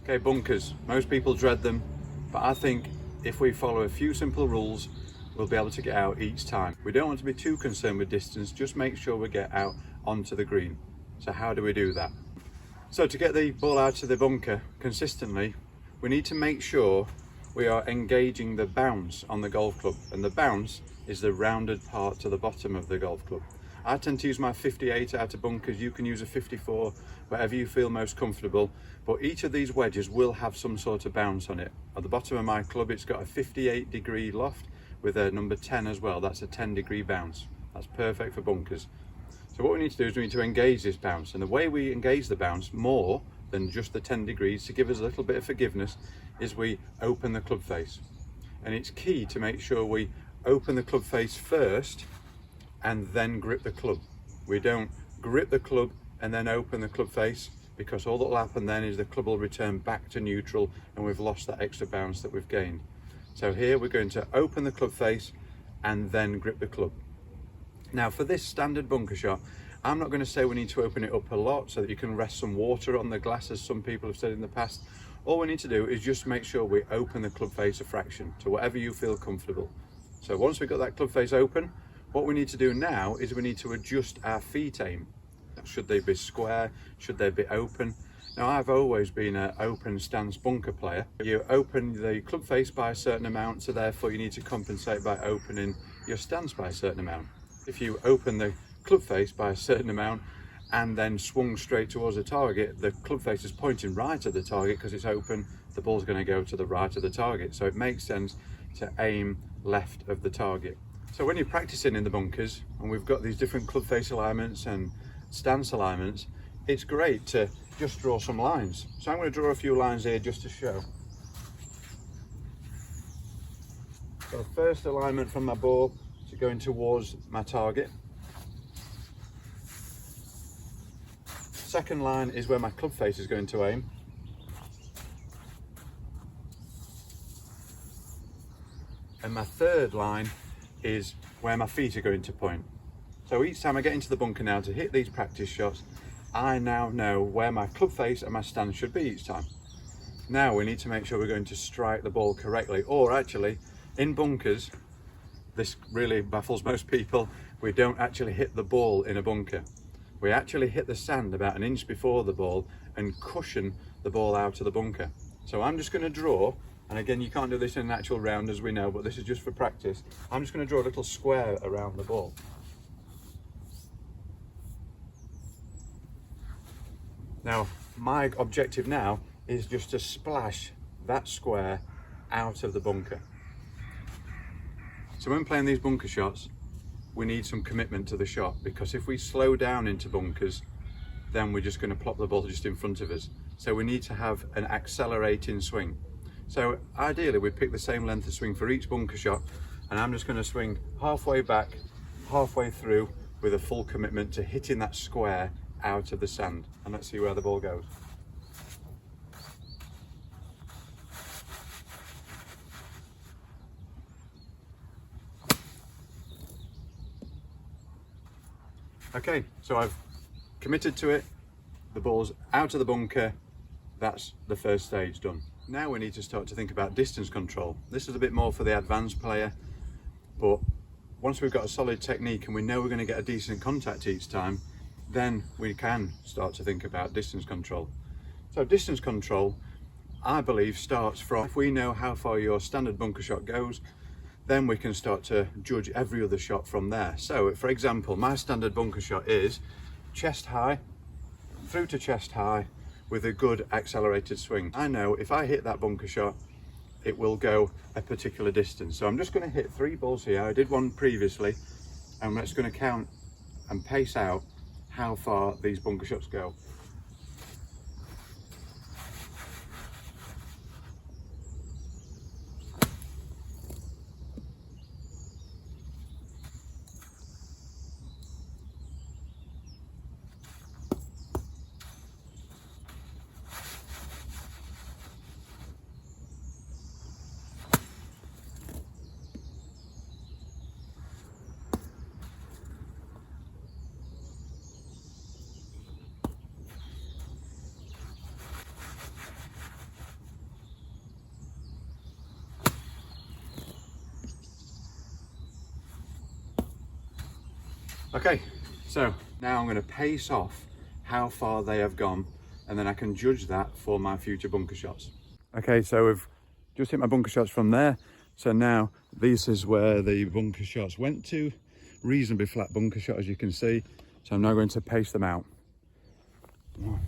Okay, bunkers. Most people dread them, but I think if we follow a few simple rules, we'll be able to get out each time. We don't want to be too concerned with distance, just make sure we get out onto the green. So how do we do that? So to get the ball out of the bunker consistently, we need to make sure we are engaging the bounce on the golf club, and the bounce is the rounded part to the bottom of the golf club. I tend to use my 58 out of bunkers. You can use a 54, whatever you feel most comfortable, but each of these wedges will have some sort of bounce on it. At the bottom of my club, it's got a 58-degree loft with a number 10 as well. That's a 10-degree bounce. That's perfect for bunkers. So what we need to do is we need to engage this bounce, and the way we engage the bounce more than just the 10 degrees to give us a little bit of forgiveness is we open the club face. And it's key to make sure we open the club face first and then grip the club. We don't grip the club and then open the club face, because all that will happen then is the club will return back to neutral and we've lost that extra bounce that we've gained. So here we're going to open the club face and then grip the club. Now for this standard bunker shot, I'm not going to say we need to open it up a lot so that you can rest some water on the glass, as some people have said in the past. All we need to do is just make sure we open the club face a fraction to whatever you feel comfortable. So once we've got that club face open, what we need to do now is we need to adjust our feet aim. Should they be square? Should they be open? Now I've always been an open stance bunker player. You open the club face by a certain amount, so therefore you need to compensate by opening your stance by a certain amount. If you open the club face by a certain amount and then swung straight towards the target, the club face is pointing right at the target because it's open, the ball's going to go to the right of the target. So it makes sense to aim left of the target. So when you're practicing in the bunkers and we've got these different club face alignments and stance alignments, it's great to just draw some lines. So I'm going to draw a few lines here just to show. So the first alignment from my ball is going towards my target. Second line is where my club face is going to aim. And my third line is where my feet are going to point. So each time I get into the bunker now to hit these practice shots, I now know where my club face and my stance should be each time. Now we need to make sure we're going to strike the ball correctly, or actually in bunkers, this really baffles most people, we don't actually hit the ball in a bunker. We actually hit the sand about an inch before the ball and cushion the ball out of the bunker. So I'm just going to draw, and again you can't do this in an actual round as we know, but this is just for practice. I'm just going to draw a little square around the ball. Now my objective now is just to splash that square out of the bunker. So when playing these bunker shots, we need some commitment to the shot, because if we slow down into bunkers, then we're just going to plop the ball just in front of us. So we need to have an accelerating swing. So ideally we pick the same length of swing for each bunker shot, and I'm just going to swing halfway back, halfway through, with a full commitment to hitting that square out of the sand. And let's see where the ball goes. Okay, so I've committed to it, the ball's out of the bunker, that's the first stage done. Now we need to start to think about distance control. This is a bit more for the advanced player, but once we've got a solid technique and we know we're going to get a decent contact each time, then we can start to think about distance control. So distance control, I believe, starts from, if we know how far your standard bunker shot goes, then we can start to judge every other shot from there. So for example, my standard bunker shot is chest high, through to chest high, with a good accelerated swing. I know if I hit that bunker shot, it will go a particular distance. So I'm just going to hit 3 balls here. I did one previously, and I'm just going to count and pace out how far these bunker shots go. Okay, so now I'm going to pace off how far they have gone, and then I can judge that for my future bunker shots. Okay, so we've just hit my bunker shots from there. So now this is where the bunker shots went to. Reasonably flat bunker shot, as you can see. So I'm now going to pace them out. One,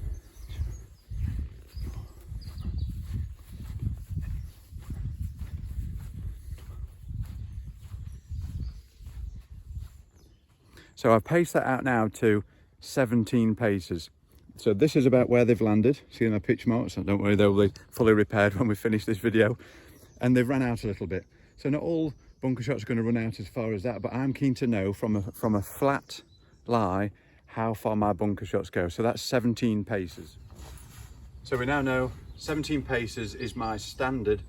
so I've paced that out now to 17 paces. So this is about where they've landed. See my pitch marks? So don't worry, they'll be fully repaired when we finish this video. And they've run out a little bit. So not all bunker shots are going to run out as far as that, but I'm keen to know from a flat lie how far my bunker shots go. So that's 17 paces. So we now know 17 paces is my standard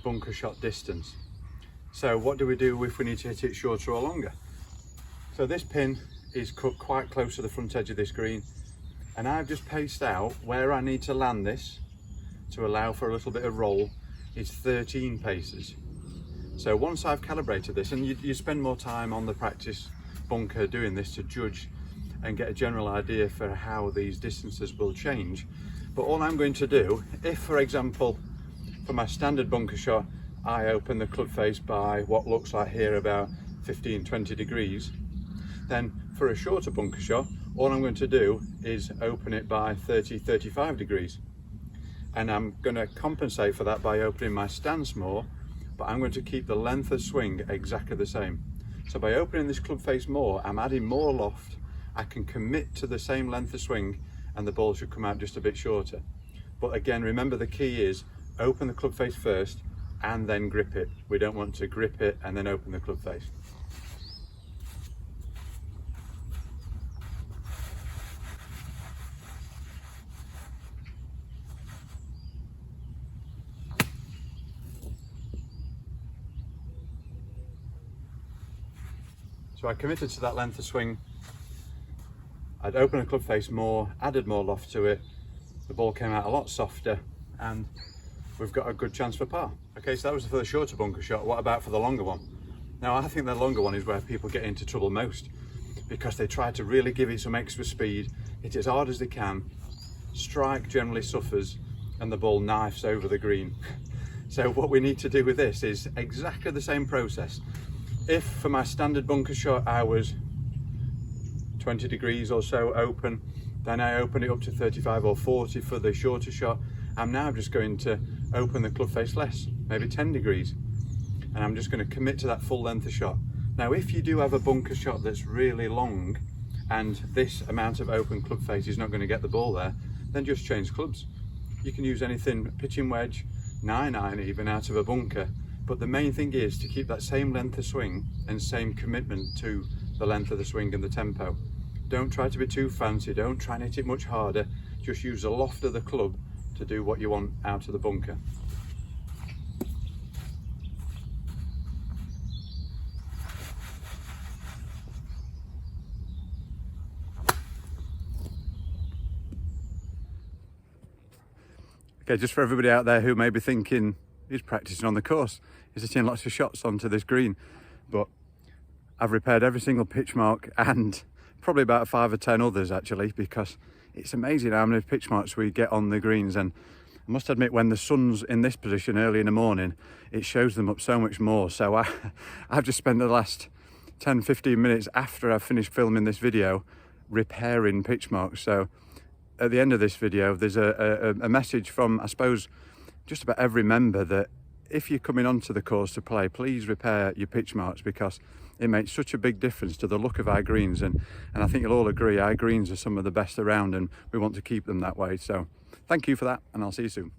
bunker shot distance. So what do we do if we need to hit it shorter or longer? So this pin is cut quite close to the front edge of this green, and I've just paced out where I need to land this to allow for a little bit of roll. It's 13 paces. So once I've calibrated this, and you spend more time on the practice bunker doing this to judge and get a general idea for how these distances will change. But all I'm going to do, if for example for my standard bunker shot I open the club face by what looks like here about 15-20 degrees, then for a shorter bunker shot all I'm going to do is open it by 30-35 degrees, and I'm going to compensate for that by opening my stance more, but I'm going to keep the length of swing exactly the same. So by opening this club face more, I'm adding more loft, I can commit to the same length of swing, and the ball should come out just a bit shorter. But again, remember the key is open the club face first and then grip it. We don't want to grip it and then open the club face. So I committed to that length of swing. I'd opened the club face more, added more loft to it. The ball came out a lot softer, and we've got a good chance for par. Okay, so that was for the shorter bunker shot. What about for the longer one? Now, I think the longer one is where people get into trouble most, because they try to really give it some extra speed, hit it as hard as they can. Strike generally suffers, and the ball knifes over the green. So what we need to do with this is exactly the same process. If for my standard bunker shot I was 20 degrees or so open, then I open it up to 35 or 40 for the shorter shot. I'm now just going to open the club face less, maybe 10 degrees, and I'm just going to commit to that full length of shot. Now if you do have a bunker shot that's really long and this amount of open club face is not going to get the ball there, then just change clubs. You can use anything, pitching wedge, 9-iron even out of a bunker, but the main thing is to keep that same length of swing and same commitment to the length of the swing and the tempo. Don't try to be too fancy, don't try and hit it much harder, just use the loft of the club to do what you want out of the bunker. Okay, just for everybody out there who may be thinking, he's practicing on the course, he's hitting lots of shots onto this green, but I've repaired every single pitch mark and probably about 5 or 10 others actually, because it's amazing how many pitch marks we get on the greens. And I must admit, when the sun's in this position early in the morning, it shows them up so much more. So I've just spent the last 10-15 minutes after I've finished filming this video repairing pitch marks. So at the end of this video there's a message from, I suppose, just about every member, that if you're coming onto the course to play, please repair your pitch marks, because it makes such a big difference to the look of our greens, and I think you'll all agree our greens are some of the best around and we want to keep them that way. So thank you for that, and I'll see you soon.